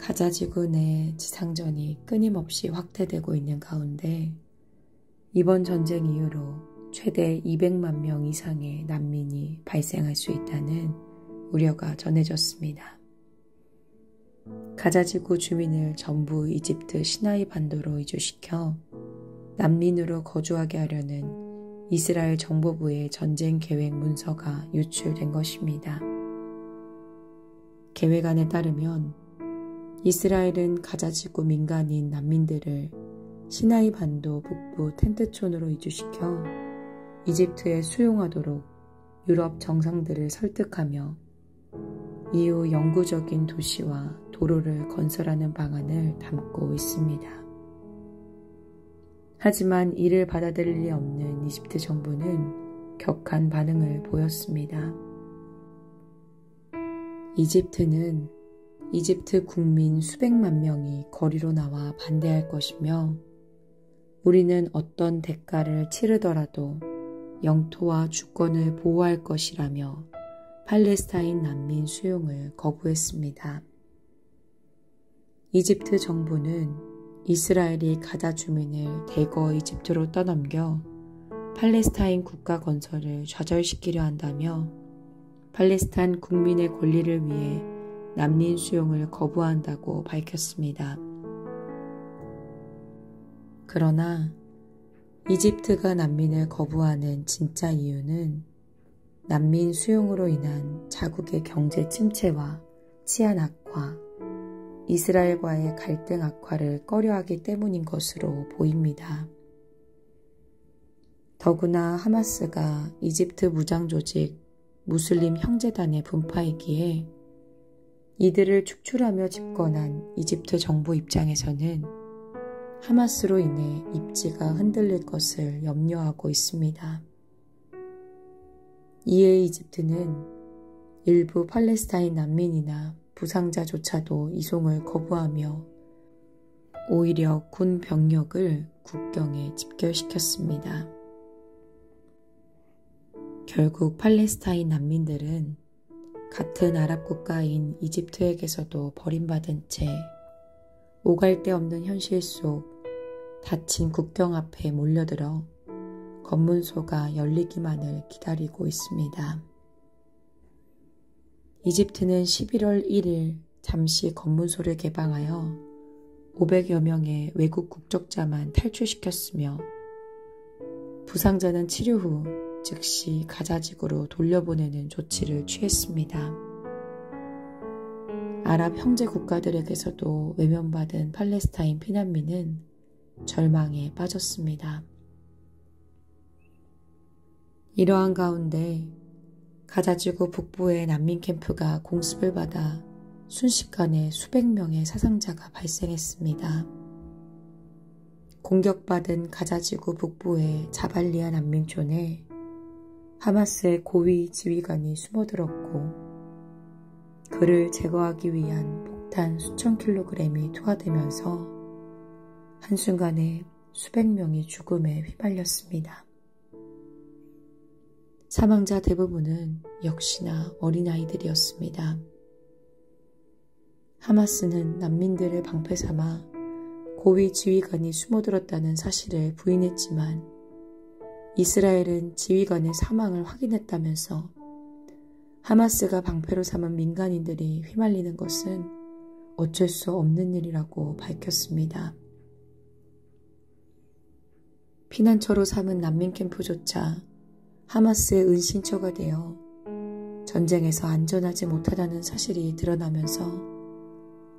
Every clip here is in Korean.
가자지구 내 지상전이 끊임없이 확대되고 있는 가운데 이번 전쟁 이후로 최대 200만 명 이상의 난민이 발생할 수 있다는 우려가 전해졌습니다. 가자지구 주민을 전부 이집트 시나이 반도로 이주시켜 난민으로 거주하게 하려는 이스라엘 정보부의 전쟁 계획 문서가 유출된 것입니다. 계획안에 따르면 이스라엘은 가자지구 민간인 난민들을 시나이 반도 북부 텐트촌으로 이주시켜 이집트에 수용하도록 유럽 정상들을 설득하며 이후 영구적인 도시와 도로를 건설하는 방안을 담고 있습니다. 하지만 이를 받아들일 리 없는 이집트 정부는 격한 반응을 보였습니다. 이집트는 이집트 국민 수백만 명이 거리로 나와 반대할 것이며 우리는 어떤 대가를 치르더라도 영토와 주권을 보호할 것이라며 팔레스타인 난민 수용을 거부했습니다. 이집트 정부는 이스라엘이 가자 주민을 대거 이집트로 떠넘겨 팔레스타인 국가 건설을 좌절시키려 한다며 팔레스타인 국민의 권리를 위해 난민 수용을 거부한다고 밝혔습니다. 그러나 이집트가 난민을 거부하는 진짜 이유는 난민 수용으로 인한 자국의 경제 침체와 치안 악화, 이스라엘과의 갈등 악화를 꺼려하기 때문인 것으로 보입니다. 더구나 하마스가 이집트 무장조직 무슬림 형제단의 분파이기에 이들을 축출하며 집권한 이집트 정부 입장에서는 하마스로 인해 입지가 흔들릴 것을 염려하고 있습니다. 이에 이집트는 일부 팔레스타인 난민이나 부상자조차도 이송을 거부하며 오히려 군 병력을 국경에 집결시켰습니다. 결국 팔레스타인 난민들은 같은 아랍 국가인 이집트에게서도 버림받은 채 오갈 데 없는 현실 속 닫힌 국경 앞에 몰려들어 검문소가 열리기만을 기다리고 있습니다. 이집트는 11월 1일 잠시 검문소를 개방하여 500여 명의 외국 국적자만 탈출시켰으며 부상자는 치료 후 즉시 가자지구로 돌려보내는 조치를 취했습니다. 아랍 형제 국가들에게서도 외면받은 팔레스타인 피난민은 절망에 빠졌습니다. 이러한 가운데 가자지구 북부의 난민 캠프가 공습을 받아 순식간에 수백 명의 사상자가 발생했습니다. 공격받은 가자지구 북부의 자발리아 난민촌에 하마스의 고위 지휘관이 숨어들었고 그를 제거하기 위한 폭탄 수천 킬로그램이 투하되면서 한순간에 수백 명이 죽음에 휘말렸습니다. 사망자 대부분은 역시나 어린아이들이었습니다. 하마스는 난민들을 방패삼아 고위 지휘관이 숨어들었다는 사실을 부인했지만 이스라엘은 지휘관의 사망을 확인했다면서 하마스가 방패로 삼은 민간인들이 휘말리는 것은 어쩔 수 없는 일이라고 밝혔습니다. 피난처로 삼은 난민 캠프조차 하마스의 은신처가 되어 전쟁에서 안전하지 못하다는 사실이 드러나면서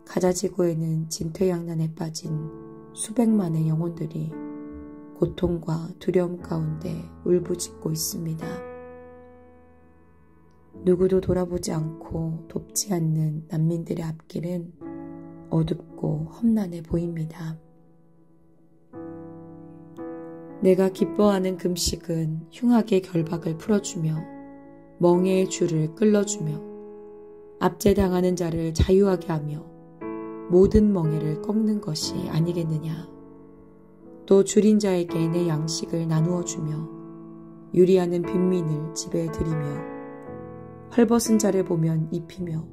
가자지구에는 진퇴양난에 빠진 수백만의 영혼들이 고통과 두려움 가운데 울부짖고 있습니다. 누구도 돌아보지 않고 돕지 않는 난민들의 앞길은 어둡고 험난해 보입니다. 내가 기뻐하는 금식은 흉악의 결박을 풀어주며 멍에의 줄을 끌어주며 압제당하는 자를 자유하게 하며 모든 멍에를 꺾는 것이 아니겠느냐. 또 줄인 자에게 내 양식을 나누어 주며 유리하는 빈민을 집에 들이며 헐벗은 자를 보면 입히며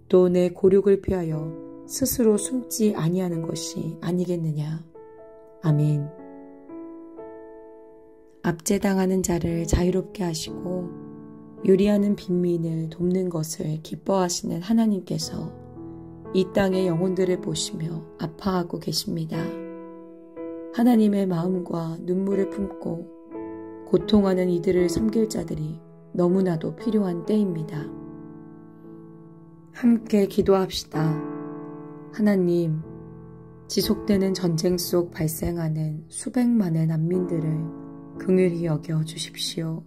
또 내 고륙을 피하여 스스로 숨지 아니하는 것이 아니겠느냐. 아멘. 압제당하는 자를 자유롭게 하시고 유리하는 빈민을 돕는 것을 기뻐하시는 하나님께서 이 땅의 영혼들을 보시며 아파하고 계십니다. 하나님의 마음과 눈물을 품고 고통하는 이들을 섬길 자들이 너무나도 필요한 때입니다. 함께 기도합시다. 하나님, 지속되는 전쟁 속 발생하는 수백만의 난민들을 긍휼히 여겨 주십시오.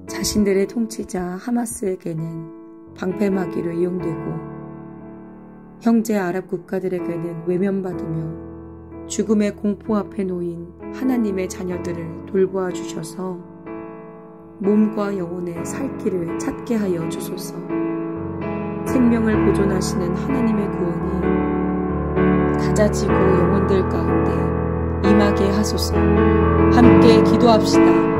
자신들의 통치자 하마스에게는 방패막이로 이용되고 형제 아랍 국가들에게는 외면받으며 죽음의 공포 앞에 놓인 하나님의 자녀들을 돌보아 주셔서 몸과 영혼의 살 길을 찾게 하여 주소서. 생명을 보존하시는 하나님의 구원이 가자지구 영혼들 가운데 임하게 하소서. 함께 기도합시다.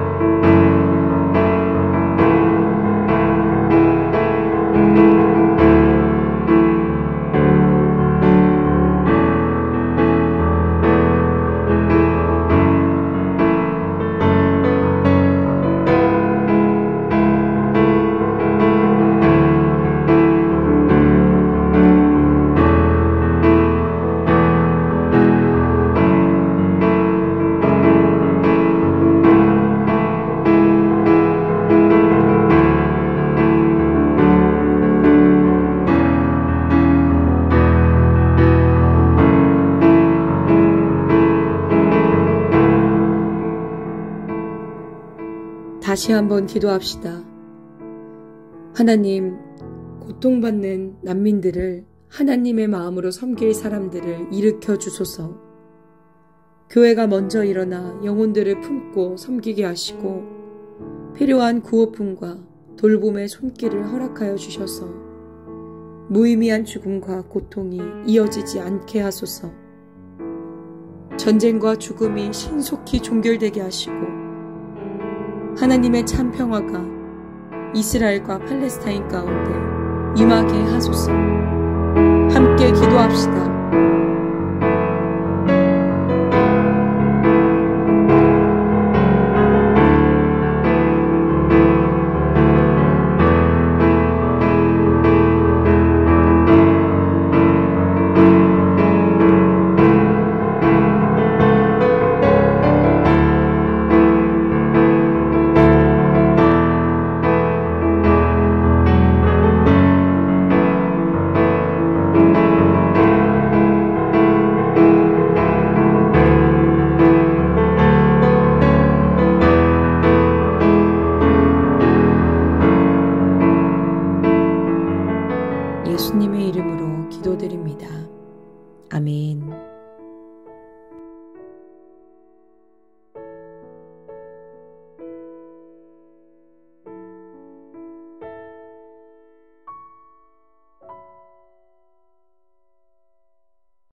다시 한번 기도합시다. 하나님, 고통받는 난민들을 하나님의 마음으로 섬길 사람들을 일으켜 주소서. 교회가 먼저 일어나 영혼들을 품고 섬기게 하시고 필요한 구호품과 돌봄의 손길을 허락하여 주셔서 무의미한 죽음과 고통이 이어지지 않게 하소서. 전쟁과 죽음이 신속히 종결되게 하시고 하나님의 참 평화가 이스라엘과 팔레스타인 가운데 임하게 하소서. 함께 기도합시다. 예수님의 이름으로 기도드립니다. 아멘.